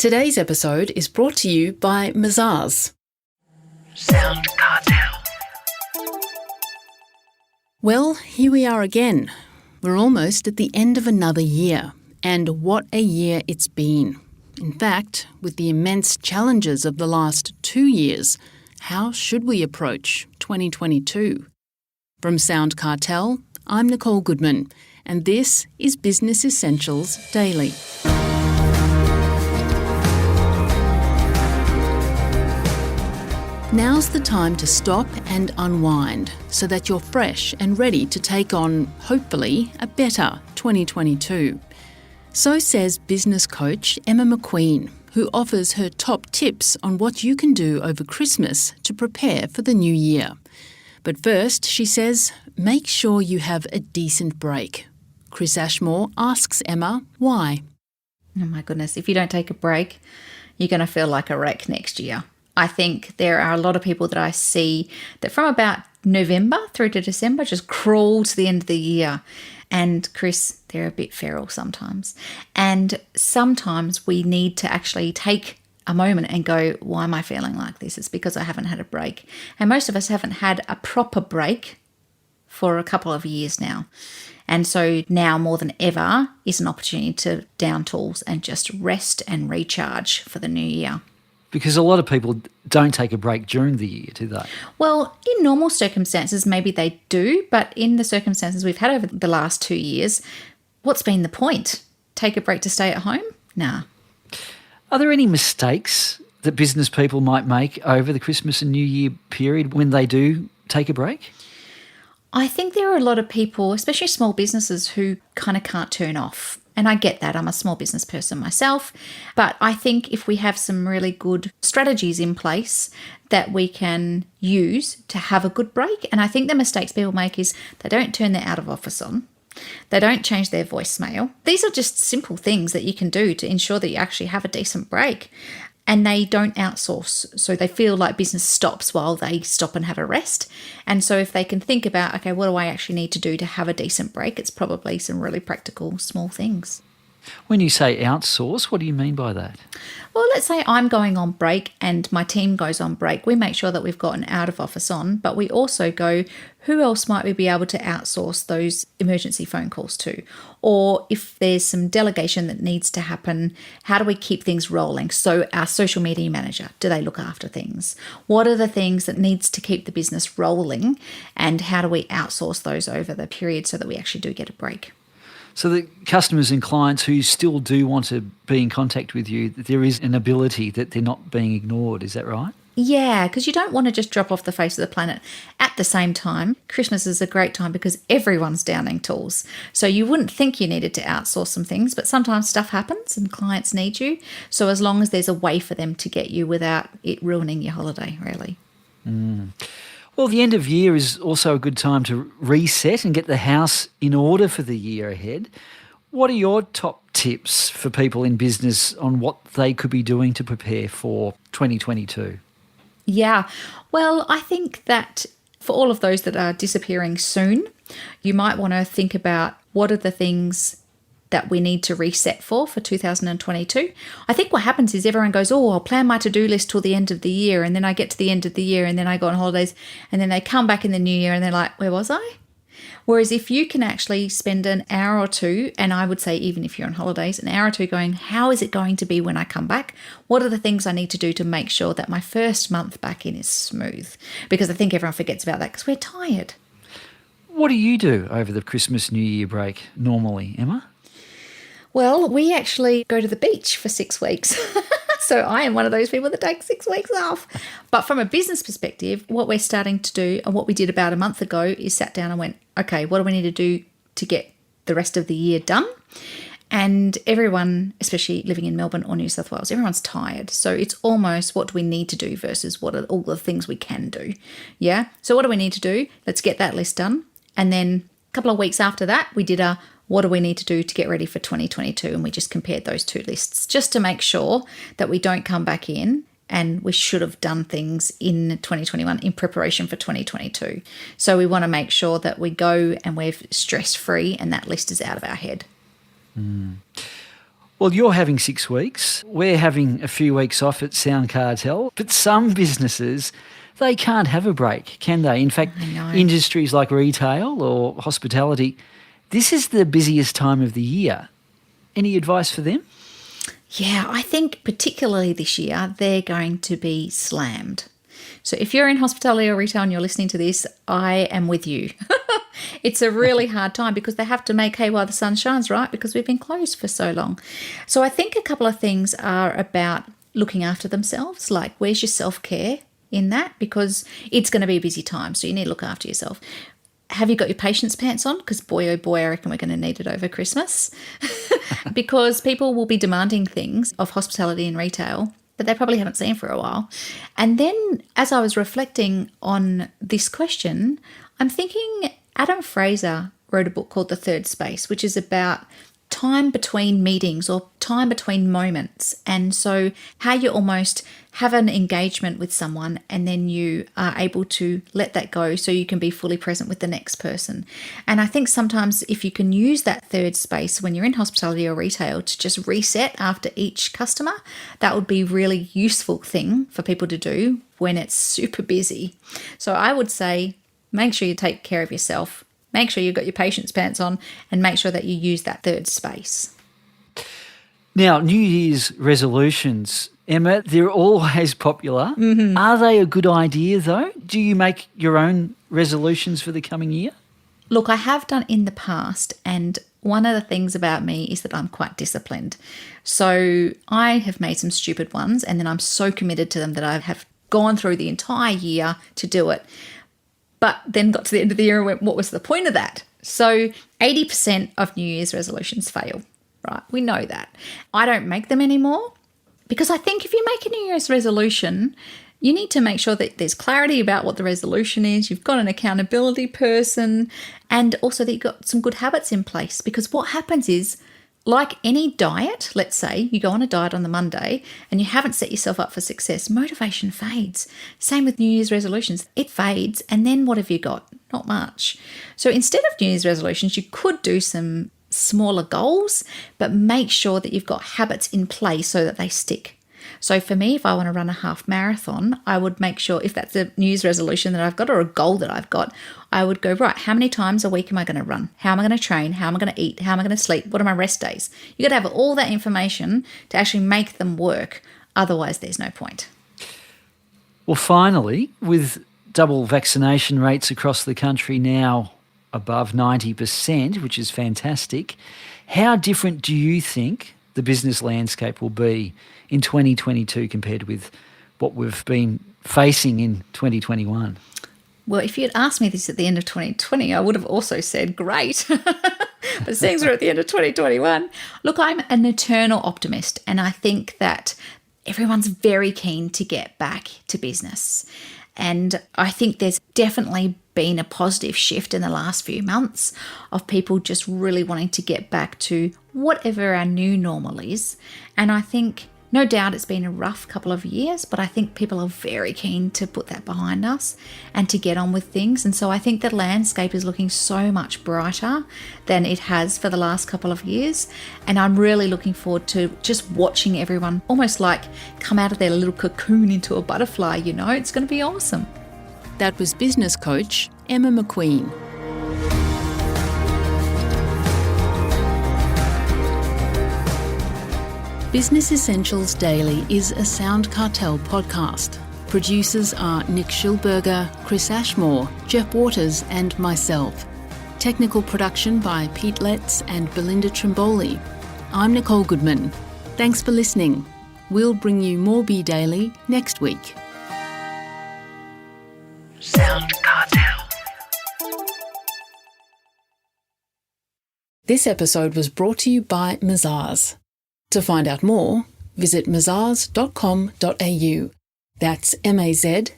Today's episode is brought to you by Mazars. SoundCartel. Well, here we are again. We're almost at the end of another year, and what a year it's been. In fact, with the immense challenges of the last 2 years, how should we approach 2022? From SoundCartel, I'm Nicole Goodman, and this is Business Essentials Daily. Now's the time to stop and unwind so that you're fresh and ready to take on, hopefully, a better 2022. So says business coach Emma McQueen, who offers her top tips on what you can do over Christmas to prepare for the new year. But first, she says, make sure you have a decent break. Chris Ashmore asks Emma why. Oh my goodness, if you don't take a break, you're going to feel like a wreck next year. I think there are a lot of people that I see that from about November through to December just crawl to the end of the year. And Chris, they're a bit feral sometimes. And sometimes we need to actually take a moment and go, why am I feeling like this? It's because I haven't had a break. And most of us haven't had a proper break for a couple of years now. And so now more than ever is an opportunity to down tools and just rest and recharge for the new year. Because a lot of people don't take a break during the year, do they? Well, in normal circumstances, maybe they do, but in the circumstances we've had over the last 2 years, what's been the point? Take a break to stay at home? Nah. Are there any mistakes that business people might make over the Christmas and New Year period when they do take a break? I think there are a lot of people, especially small businesses, who kind of can't turn off. And I get that. I'm a small business person myself. But I think if we have some really good strategies in place that we can use to have a good break, and I think the mistakes people make is they don't turn their out of office on. They don't change their voicemail. These are just simple things that you can do to ensure that you actually have a decent break. And they don't outsource. So they feel like business stops while they stop and have a rest. And so if they can think about, okay, what do I actually need to do to have a decent break? It's probably some really practical small things. When you say outsource, what do you mean by that? Well, let's say I'm going on break and my team goes on break. We make sure that we've got an out of office on, but we also go, who else might we be able to outsource those emergency phone calls to? Or if there's some delegation that needs to happen, how do we keep things rolling? So our social media manager, do they look after things? What are the things that needs to keep the business rolling? And how do we outsource those over the period so that we actually do get a break? So the customers and clients who still do want to be in contact with you, there is an ability that they're not being ignored, is that right? Yeah, because you don't want to just drop off the face of the planet. At the same time, Christmas is a great time because everyone's downing tools. So you wouldn't think you needed to outsource some things, but sometimes stuff happens and clients need you. So as long as there's a way for them to get you without it ruining your holiday, really. Well, the end of year is also a good time to reset and get the house in order for the year ahead. What are your top tips for people in business on what they could be doing to prepare for 2022? Yeah, well, I think that for all of those that are disappearing soon, you might want to think about what are the things that we need to reset for 2022. I think what happens is everyone goes, oh, I'll plan my to-do list till the end of the year, and then I get to the end of the year and then I go on holidays, and then they come back in the new year and they're like, where was I? Whereas if you can actually spend an hour or two, and I would say even if you're on holidays, an hour or two going, how is it going to be when I come back? What are the things I need to do to make sure that my first month back in is smooth? Because I think everyone forgets about that because we're tired. What do you do over the Christmas, New Year break normally, Emma? Well, we actually go to the beach for 6 weeks. So I am one of those people that takes 6 weeks off. But from a business perspective, what we're starting to do and what we did about a month ago is sat down and went, okay, what do we need to do to get the rest of the year done? And everyone, especially living in Melbourne or New South Wales, everyone's tired. So it's almost what do we need to do versus what are all the things we can do. Yeah. So what do we need to do? Let's get that list done. And then a couple of weeks after that, we did a what do we need to do to get ready for 2022? And we just compared those two lists just to make sure that we don't come back in and we should have done things in 2021 in preparation for 2022. So we want to make sure that we go and we're stress-free and that list is out of our head. Well, you're having 6 weeks. We're having a few weeks off at SoundCartel. But some businesses, they can't have a break, can they? In fact, industries like retail or hospitality, this is the busiest time of the year. Any advice for them? Yeah, I think particularly this year, they're going to be slammed. So if you're in hospitality or retail and you're listening to this, I am with you. It's a really hard time because they have to make hay while the sun shines, right? Because we've been closed for so long. So I think a couple of things are about looking after themselves, like where's your self-care in that? Because it's going to be a busy time, so you need to look after yourself. Have you got your patience pants on? Because boy, oh boy, I reckon we're going to need it over Christmas. Because people will be demanding things of hospitality and retail that they probably haven't seen for a while. And then as I was reflecting on this question, I'm thinking Adam Fraser wrote a book called The Third Space, which is about time between meetings or time between moments. And so how you almost have an engagement with someone and then you are able to let that go so you can be fully present with the next person. And I think sometimes if you can use that third space when you're in hospitality or retail to just reset after each customer, that would be a really useful thing for people to do when it's super busy. So I would say make sure you take care of yourself. Make sure you've got your patience pants on and make sure that you use that third space. Now, New Year's resolutions, Emma, they're always popular. Mm-hmm. Are they a good idea, though? Do you make your own resolutions for the coming year? Look, I have done in the past, and one of the things about me is that I'm quite disciplined. So I have made some stupid ones, and then I'm so committed to them that I have gone through the entire year to do it. But then got to the end of the year and went, what was the point of that? So 80% of New Year's resolutions fail, right? We know that. I don't make them anymore because I think if you make a New Year's resolution, you need to make sure that there's clarity about what the resolution is. You've got an accountability person and also that you've got some good habits in place, because what happens is, like any diet, let's say you go on a diet on the Monday and you haven't set yourself up for success, motivation fades. Same with New Year's resolutions. It fades, and then what have you got? Not much. So instead of New Year's resolutions, you could do some smaller goals, but make sure that you've got habits in place so that they stick. So for me, if I want to run a half marathon, I would make sure, if that's a New Year's resolution that I've got or a goal that I've got, I would go, right, how many times a week am I going to run? How am I going to train? How am I going to eat? How am I going to sleep? What are my rest days? You've got to have all that information to actually make them work. Otherwise, there's no point. Well, finally, with double vaccination rates across the country now above 90%, which is fantastic, how different do you think the business landscape will be in 2022 compared with what we've been facing in 2021? Well, if you'd asked me this at the end of 2020, I would have also said great. But seeing we're at the end of 2021, look, I'm an eternal optimist, and I think that everyone's very keen to get back to business. And I think there's definitely been a positive shift in the last few months of people just really wanting to get back to whatever our new normal is. And I think, no doubt it's been a rough couple of years, but I think people are very keen to put that behind us and to get on with things. And so I think the landscape is looking so much brighter than it has for the last couple of years. And I'm really looking forward to just watching everyone almost like come out of their little cocoon into a butterfly, you know. It's going to be awesome. That was business coach Emma McQueen. Business Essentials Daily is a SoundCartel podcast. Producers are Nick Schilberger, Chris Ashmore, Jeff Waters and myself. Technical production by Pete Letts and Belinda Trimboli. I'm Nicole Goodman. Thanks for listening. We'll bring you more Be Daily next week. SoundCartel. This episode was brought to you by Mazars. To find out more, visit mazars.com.au. That's mazars.com.au.